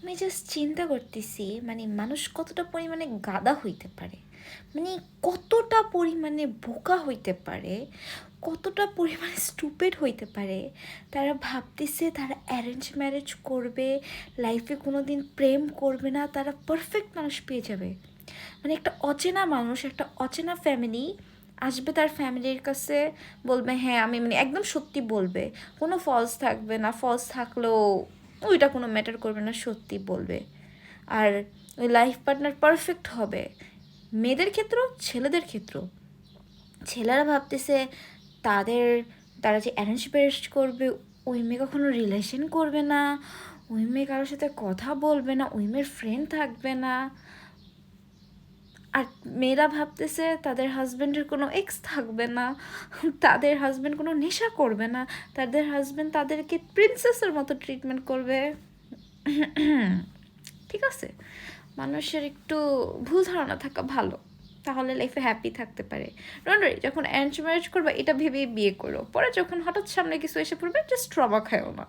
আমি জাস্ট চিন্তা করতেছি মানে মানুষ কতটা পরিমাণে গাধা হইতে পারে, মানে কতটা পরিমাণে বোকা হইতে পারে, কতটা পরিমাণে স্টুপিড হইতে পারে। তারা ভাবতেছে তারা অ্যারেঞ্জ ম্যারেজ করবে, লাইফে কোনো দিন প্রেম করবে না, তারা পারফেক্ট মানুষ পেয়ে যাবে। মানে একটা অচেনা মানুষ, একটা অচেনা ফ্যামিলি আসবে তার ফ্যামিলির কাছে, বলবে হ্যাঁ আমি মানে একদম সত্যি বলবে, কোনো ফলস থাকবে না, ফলস থাকলেও ওইটা কোনো ম্যাটার করবে না, সত্যি বলবে। আর ওই লাইফ পার্টনার পারফেক্ট হবে, মেয়েদের ক্ষেত্রেও ছেলেদের ক্ষেত্রেও। ছেলেরা ভাবতেছে তাদের, তারা যে অ্যারেঞ্জ ম্যারেজ করবে ওই মেয়ে কখনো রিলেশন করবে না, ওই মেয়ে কারোর সাথে কথা বলবে না, ওই মেয়ের ফ্রেন্ড থাকবে না। আর মেয়েরা ভাবতেছে তাদের হাজব্যান্ডের কোনো এক্স থাকবে না, তাদের হাজব্যান্ড কোনো নেশা করবে না, তাদের হাজব্যান্ড তাদেরকে প্রিন্সেসের মতো ট্রিটমেন্ট করবে। ঠিক আছে, মানুষের একটু ভুল ধারণা থাকা ভালো, তাহলে লাইফে হ্যাপি থাকতে পারে। ডোন্ট ওয়ারি, যখন অ্যারেঞ্জ ম্যারেজ করবে এটা ভেবেই বিয়ে করো, পরে যখন হঠাৎ সামনে কিছু এসে পড়বে জাস্ট ট্রমা খায়ও না।